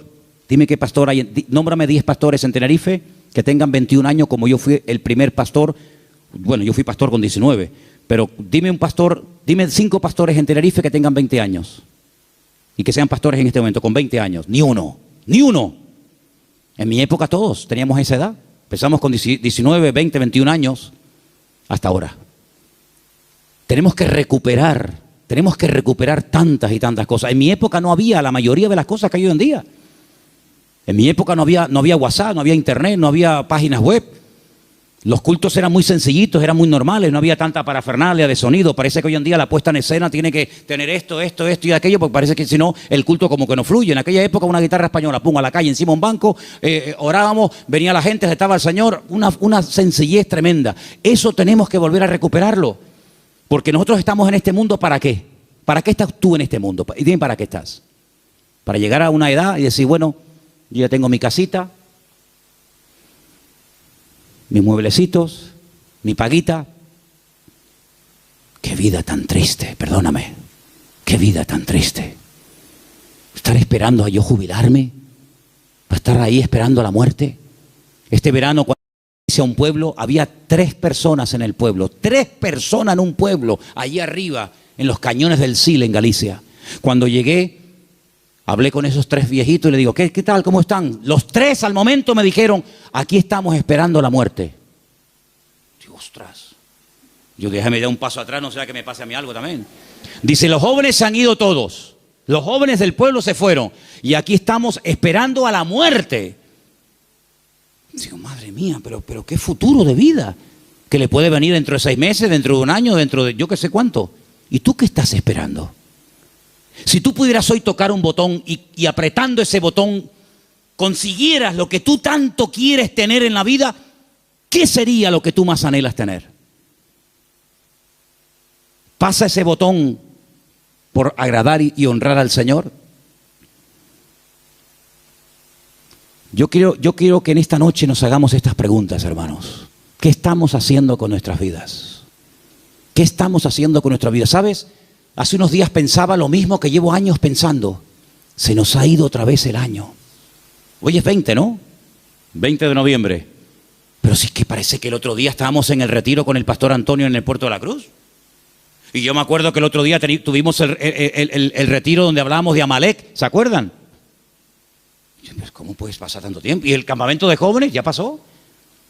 hay, nómbrame 10 pastores en Tenerife que tengan 21 años como yo fui el primer pastor. Bueno, yo fui pastor con 19, pero dime 5 pastores en Tenerife que tengan 20 años y que sean pastores en este momento con 20 años. Ni uno. En mi época todos teníamos esa edad. Empezamos con 19, 20, 21 años hasta ahora. Tenemos que recuperar tantas y tantas cosas. En mi época no había la mayoría de las cosas que hay hoy en día. En mi época no había WhatsApp, no había internet, no había páginas web. Los cultos eran muy sencillitos, eran muy normales, no había tanta parafernalia de sonido. Parece que hoy en día la puesta en escena tiene que tener esto y aquello, porque parece que si no, el culto como que no fluye. En aquella época una guitarra española, pum, a la calle, encima un banco, orábamos, venía la gente, estaba el Señor, una sencillez tremenda. Eso tenemos que volver a recuperarlo, porque nosotros estamos en este mundo, ¿para qué? ¿Para qué estás tú en este mundo? Y dime, ¿para qué estás? Para llegar a una edad y decir, bueno, yo ya tengo mi casita, mis mueblecitos, mi paguita. Qué vida tan triste, perdóname. Qué vida tan triste. Estar esperando a yo jubilarme, para estar ahí esperando la muerte. Este verano cuando hice a un pueblo, había 3 personas en el pueblo. 3 personas en un pueblo, allí arriba, en los cañones del Sil, en Galicia. Cuando llegué, hablé con esos 3 viejitos y le digo, ¿qué tal? ¿Cómo están? Los 3 al momento me dijeron, aquí estamos esperando la muerte. Digo, ostras. Yo déjame dar un paso atrás, no sea que me pase a mí algo también. Dice, los jóvenes se han ido todos. Los jóvenes del pueblo se fueron. Y aquí estamos esperando a la muerte. Digo, madre mía, pero qué futuro de vida. Que le puede venir dentro de 6 meses, dentro de un año, dentro de yo qué sé cuánto. ¿Y tú qué estás esperando? Si tú pudieras hoy tocar un botón y apretando ese botón consiguieras lo que tú tanto quieres tener en la vida, ¿qué sería lo que tú más anhelas tener? ¿Pasa ese botón por agradar y honrar al Señor? Yo quiero que en esta noche nos hagamos estas preguntas, hermanos. ¿Qué estamos haciendo con nuestras vidas? ¿Qué estamos haciendo con nuestra vida? ¿Sabes? Hace unos días pensaba lo mismo que llevo años pensando. Se nos ha ido otra vez el año. Hoy es 20, ¿no? 20 de noviembre. Pero sí que parece que el otro día estábamos en el retiro con el pastor Antonio en el Puerto de la Cruz. Y yo me acuerdo que el otro día tuvimos el retiro donde hablábamos de Amalek. ¿Se acuerdan? ¿Cómo puedes pasar tanto tiempo? Y el campamento de jóvenes ya pasó.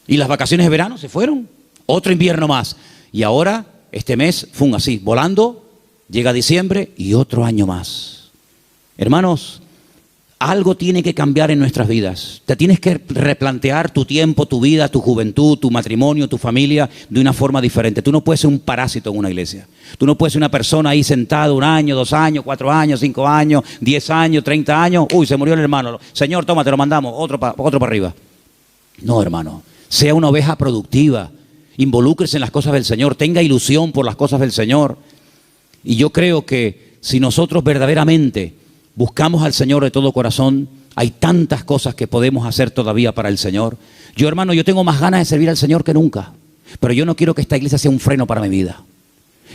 Y las vacaciones de verano se fueron. Otro invierno más. Y ahora, este mes, fue así, volando, llega diciembre y otro año más. Hermanos, algo tiene que cambiar en nuestras vidas. Te tienes que replantear tu tiempo, tu vida, tu juventud, tu matrimonio, tu familia de una forma diferente. Tú no puedes ser un parásito en una iglesia. Tú no puedes ser una persona ahí sentada 1 año, 2 años, 4 años, 5 años, 10 años, 30 años. Uy, se murió el hermano. Señor, toma, te lo mandamos, otro para arriba. No, hermano. Sea una oveja productiva. Involúcrese en las cosas del Señor. Tenga ilusión por las cosas del Señor. Y yo creo que si nosotros verdaderamente buscamos al Señor de todo corazón, hay tantas cosas que podemos hacer todavía para el Señor. Yo, hermano, yo tengo más ganas de servir al Señor que nunca. Pero yo no quiero que esta iglesia sea un freno para mi vida.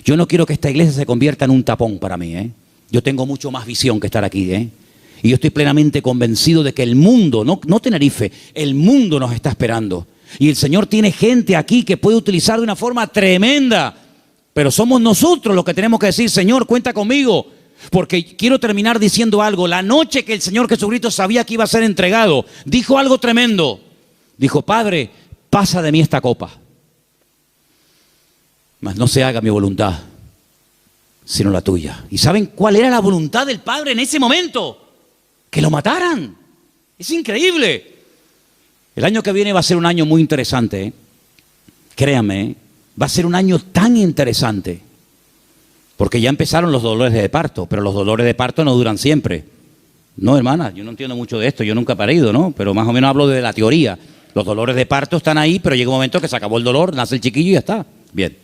Yo no quiero que esta iglesia se convierta en un tapón para mí, ¿eh? Yo tengo mucho más visión que estar aquí, ¿eh? Y yo estoy plenamente convencido de que el mundo, no Tenerife, el mundo nos está esperando. Y el Señor tiene gente aquí que puede utilizar de una forma tremenda. Pero somos nosotros los que tenemos que decir, Señor, cuenta conmigo. Porque quiero terminar diciendo algo. La noche que el Señor Jesucristo sabía que iba a ser entregado, dijo algo tremendo. Dijo, Padre, pasa de mí esta copa. Mas no se haga mi voluntad, sino la tuya. ¿Y saben cuál era la voluntad del Padre en ese momento? Que lo mataran. Es increíble. El año que viene va a ser un año muy interesante, ¿eh? Créanme, ¿eh? Va a ser un año tan interesante. Porque ya empezaron los dolores de parto, pero los dolores de parto no duran siempre. No, hermana, yo no entiendo mucho de esto, yo nunca he parido, ¿no? Pero más o menos hablo de la teoría. Los dolores de parto están ahí, pero llega un momento que se acabó el dolor, nace el chiquillo y ya está. Bien.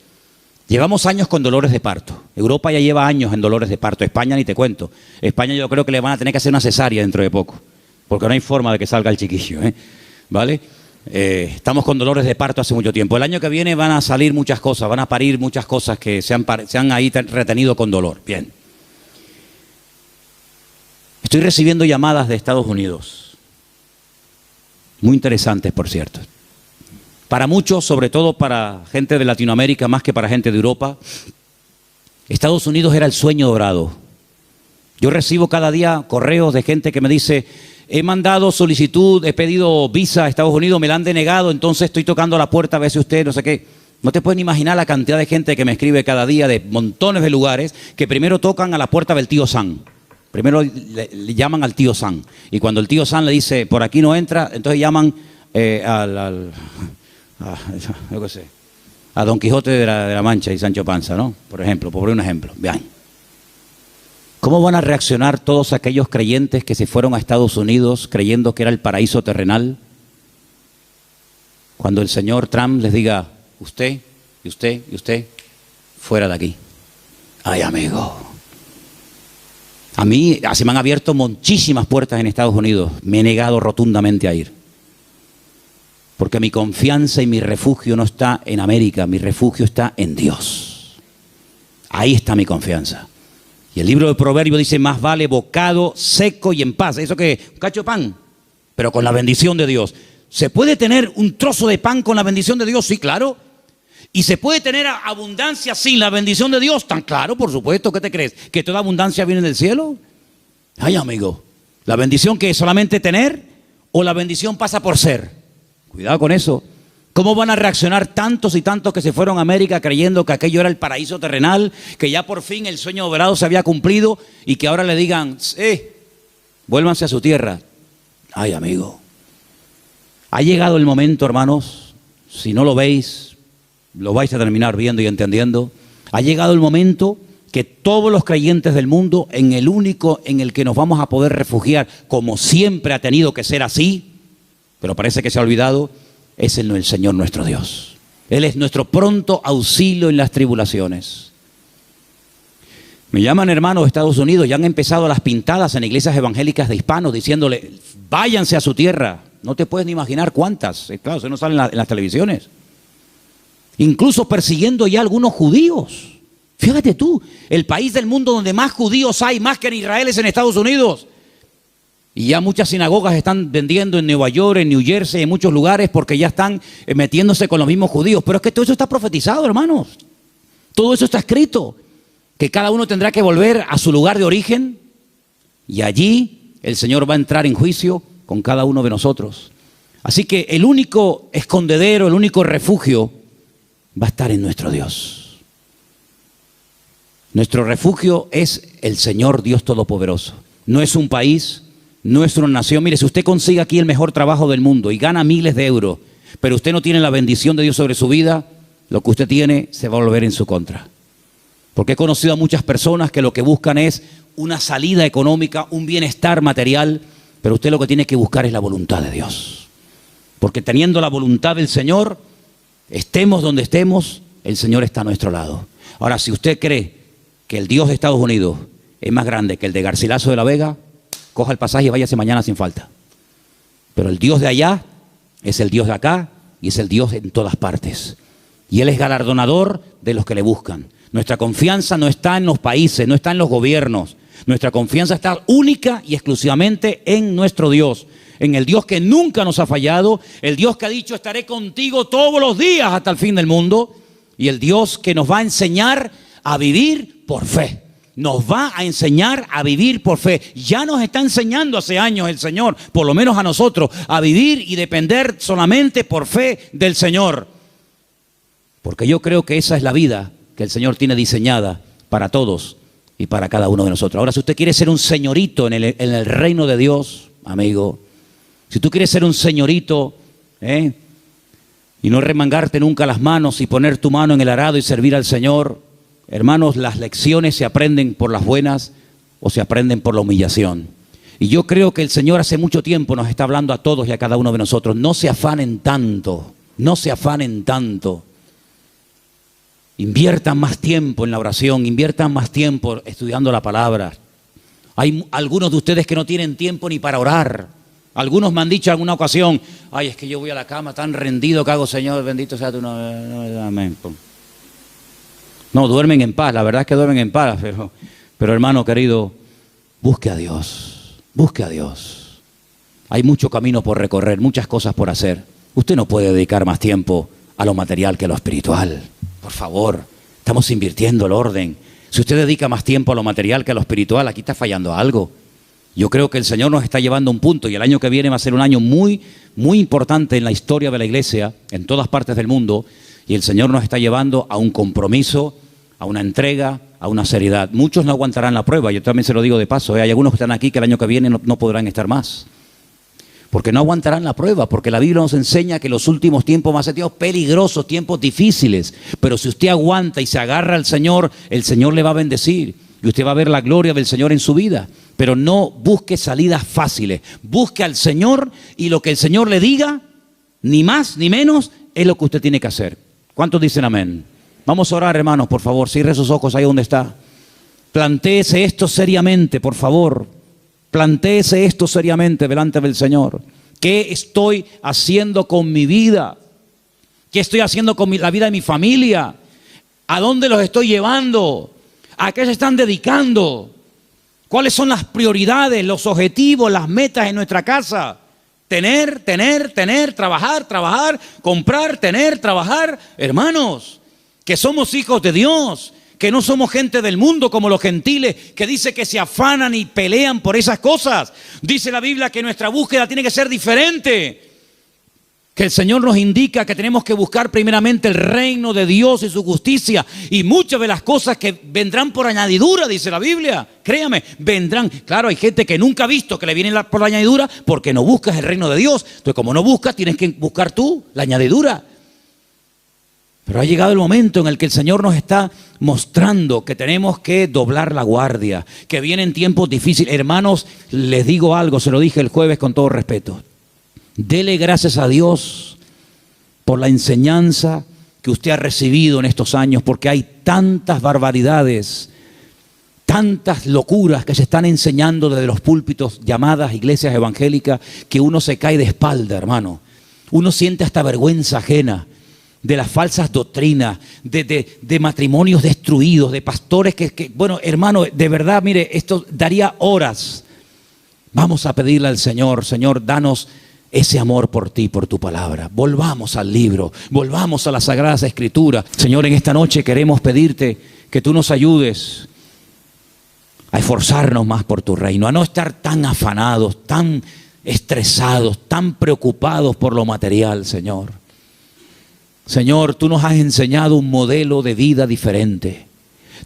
Llevamos años con dolores de parto. Europa ya lleva años en dolores de parto. España ni te cuento. España yo creo que le van a tener que hacer una cesárea dentro de poco. Porque no hay forma de que salga el chiquillo, ¿eh? ¿Vale? Estamos con dolores de parto hace mucho tiempo. El año que viene van a salir muchas cosas, van a parir muchas cosas que se han ahí retenido con dolor. Bien. Estoy recibiendo llamadas de Estados Unidos. Muy interesantes, por cierto. Para muchos, sobre todo para gente de Latinoamérica, más que para gente de Europa, Estados Unidos era el sueño dorado. Yo recibo cada día correos de gente que me dice, he mandado solicitud, he pedido visa a Estados Unidos, me la han denegado, entonces estoy tocando la puerta a ver si usted, no sé qué. No te puedes ni imaginar la cantidad de gente que me escribe cada día de montones de lugares que primero tocan a la puerta del tío Sam. Primero le llaman al tío Sam. Y cuando el tío Sam le dice, por aquí no entra, entonces llaman yo qué sé, a Don Quijote de la Mancha y Sancho Panza, ¿no? Por ejemplo, por un ejemplo. Vean. ¿Cómo van a reaccionar todos aquellos creyentes que se fueron a Estados Unidos creyendo que era el paraíso terrenal? Cuando el señor Trump les diga, usted, y usted, y usted, fuera de aquí. Ay, amigo. A mí se me han abierto muchísimas puertas en Estados Unidos. Me he negado rotundamente a ir. Porque mi confianza y mi refugio no está en América, mi refugio está en Dios. Ahí está mi confianza. Y el libro de Proverbios dice, más vale bocado seco y en paz. ¿Eso qué? Un cacho de pan, pero con la bendición de Dios. ¿Se puede tener un trozo de pan con la bendición de Dios? Sí, claro. ¿Y se puede tener abundancia sin la bendición de Dios? Tan claro, por supuesto. ¿Qué te crees? ¿Que toda abundancia viene del cielo? Ay, amigo. ¿La bendición que es solamente tener o la bendición pasa por ser? Cuidado con eso. ¿Cómo van a reaccionar tantos y tantos que se fueron a América creyendo que aquello era el paraíso terrenal, que ya por fin el sueño dorado se había cumplido y que ahora le digan, vuélvanse a su tierra? Ay, amigo. Ha llegado el momento, hermanos, si no lo veis, lo vais a terminar viendo y entendiendo. Ha llegado el momento que todos los creyentes del mundo, en el único en el que nos vamos a poder refugiar, como siempre ha tenido que ser así, pero parece que se ha olvidado, es en el Señor nuestro Dios. Él es nuestro pronto auxilio en las tribulaciones. Me llaman hermanos de Estados Unidos, ya han empezado las pintadas en iglesias evangélicas de hispanos diciéndole, váyanse a su tierra. No te puedes ni imaginar cuántas. Claro, eso no sale en las televisiones. Incluso persiguiendo ya a algunos judíos. Fíjate tú, el país del mundo donde más judíos hay, más que en Israel, es en Estados Unidos. Y ya muchas sinagogas están vendiendo en Nueva York, en New Jersey, en muchos lugares, porque ya están metiéndose con los mismos judíos. Pero es que todo eso está profetizado, hermanos. Todo eso está escrito. Que cada uno tendrá que volver a su lugar de origen. Y allí el Señor va a entrar en juicio con cada uno de nosotros. Así que el único escondedero, el único refugio va a estar en nuestro Dios. Nuestro refugio es el Señor Dios Todopoderoso. No es un país, no es una nación. Mire, si usted consigue aquí el mejor trabajo del mundo y gana miles de euros, pero usted no tiene la bendición de Dios sobre su vida, lo que usted tiene se va a volver en su contra. Porque he conocido a muchas personas que lo que buscan es una salida económica, un bienestar material, pero usted lo que tiene que buscar es la voluntad de Dios. Porque teniendo la voluntad del Señor, estemos donde estemos, el Señor está a nuestro lado. Ahora, si usted cree que el Dios de Estados Unidos es más grande que el de Garcilaso de la Vega, coja el pasaje y váyase mañana sin falta. Pero el Dios de allá es el Dios de acá y es el Dios en todas partes. Y Él es galardonador de los que le buscan. Nuestra confianza no está en los países, no está en los gobiernos. Nuestra confianza está única y exclusivamente en nuestro Dios. En el Dios que nunca nos ha fallado, el Dios que ha dicho estaré contigo todos los días hasta el fin del mundo, y el Dios que nos va a enseñar a vivir por fe. Nos va a enseñar a vivir por fe. Ya nos está enseñando hace años el Señor, por lo menos a nosotros, a vivir y depender solamente por fe del Señor. Porque yo creo que esa es la vida que el Señor tiene diseñada para todos y para cada uno de nosotros. Ahora, si usted quiere ser un señorito en el reino de Dios, amigo, si tú quieres ser un señorito, y no remangarte nunca las manos y poner tu mano en el arado y servir al Señor, hermanos, las lecciones se aprenden por las buenas o se aprenden por la humillación. Y yo creo que el Señor hace mucho tiempo nos está hablando a todos y a cada uno de nosotros. No se afanen tanto, no se afanen tanto. Inviertan más tiempo en la oración, inviertan más tiempo estudiando la palabra. Hay algunos de ustedes que no tienen tiempo ni para orar. Algunos me han dicho en alguna ocasión, ay, es que yo voy a la cama tan rendido que hago, Señor, bendito sea tu nombre. Amén. No, duermen en paz, la verdad es que duermen en paz, pero hermano querido, busque a Dios, busque a Dios. Hay mucho camino por recorrer, muchas cosas por hacer. Usted no puede dedicar más tiempo a lo material que a lo espiritual. Por favor, estamos invirtiendo el orden. Si usted dedica más tiempo a lo material que a lo espiritual, aquí está fallando algo. Yo creo que el Señor nos está llevando a un punto y el año que viene va a ser un año muy, muy importante en la historia de la iglesia, en todas partes del mundo, y el Señor nos está llevando a un compromiso, a una entrega, a una seriedad. Muchos no aguantarán la prueba, yo también se lo digo de paso, hay algunos que están aquí que el año que viene no podrán estar más. Porque no aguantarán la prueba, porque la Biblia nos enseña que los últimos tiempos van a ser tiempos peligrosos, tiempos difíciles. Pero si usted aguanta y se agarra al Señor, el Señor le va a bendecir. Y usted va a ver la gloria del Señor en su vida. Pero no busque salidas fáciles. Busque al Señor y lo que el Señor le diga, ni más ni menos, es lo que usted tiene que hacer. ¿Cuántos dicen amén? Vamos a orar, hermanos, por favor. Cierre sus ojos ahí donde está. Plantéese esto seriamente, por favor. Plantéese esto seriamente delante del Señor. ¿Qué estoy haciendo con mi vida? ¿Qué estoy haciendo con la vida de mi familia? ¿A dónde los estoy llevando? ¿A qué se están dedicando? ¿Cuáles son las prioridades, los objetivos, las metas en nuestra casa? Tener, trabajar, comprar, trabajar. Hermanos, que somos hijos de Dios, que no somos gente del mundo como los gentiles, que dice que se afanan y pelean por esas cosas. Dice la Biblia que nuestra búsqueda tiene que ser diferente. Que el Señor nos indica que tenemos que buscar primeramente el reino de Dios y su justicia. Y muchas de las cosas que vendrán por añadidura, dice la Biblia. Créame, vendrán. Claro, hay gente que nunca ha visto que le vienen por la añadidura porque no buscas el reino de Dios. Entonces, como no buscas, tienes que buscar tú la añadidura. Pero ha llegado el momento en el que el Señor nos está mostrando que tenemos que doblar la guardia, que vienen tiempos difíciles. Hermanos, les digo algo, se lo dije el jueves con todo respeto. Dele gracias a Dios por la enseñanza que usted ha recibido en estos años, porque hay tantas barbaridades, tantas locuras que se están enseñando desde los púlpitos llamadas iglesias evangélicas, que uno se cae de espalda, hermano. Uno siente hasta vergüenza ajena de las falsas doctrinas, de matrimonios destruidos, de pastores bueno, hermano, de verdad, mire, esto daría horas. Vamos a pedirle al Señor, Señor, danos ese amor por ti, por tu palabra. Volvamos al libro, volvamos a las Sagradas Escrituras. Señor, en esta noche queremos pedirte que tú nos ayudes a esforzarnos más por tu reino, a no estar tan afanados, tan estresados, tan preocupados por lo material, Señor. Señor, tú nos has enseñado un modelo de vida diferente.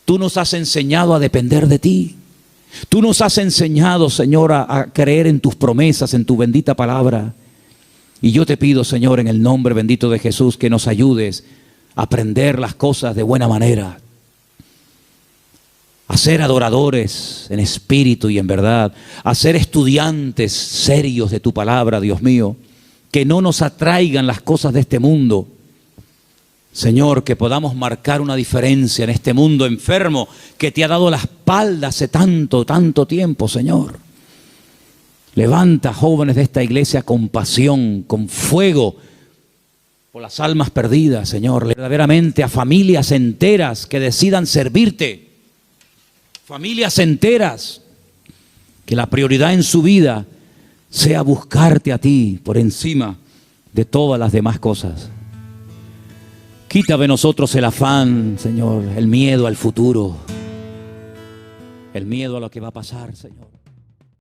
Tú nos has enseñado a depender de ti. Tú nos has enseñado, Señor, a creer en tus promesas, en tu bendita palabra. Y yo te pido, Señor, en el nombre bendito de Jesús, que nos ayudes a aprender las cosas de buena manera, a ser adoradores en espíritu y en verdad, a ser estudiantes serios de tu palabra, Dios mío, que no nos atraigan las cosas de este mundo. Señor, que podamos marcar una diferencia en este mundo enfermo que te ha dado la espalda hace tanto, tanto tiempo, Señor. Levanta jóvenes de esta iglesia con pasión, con fuego por las almas perdidas, Señor. Verdaderamente a familias enteras que decidan servirte. Familias enteras que la prioridad en su vida sea buscarte a ti por encima de todas las demás cosas. Quita de nosotros el afán, Señor, el miedo al futuro, el miedo a lo que va a pasar, Señor.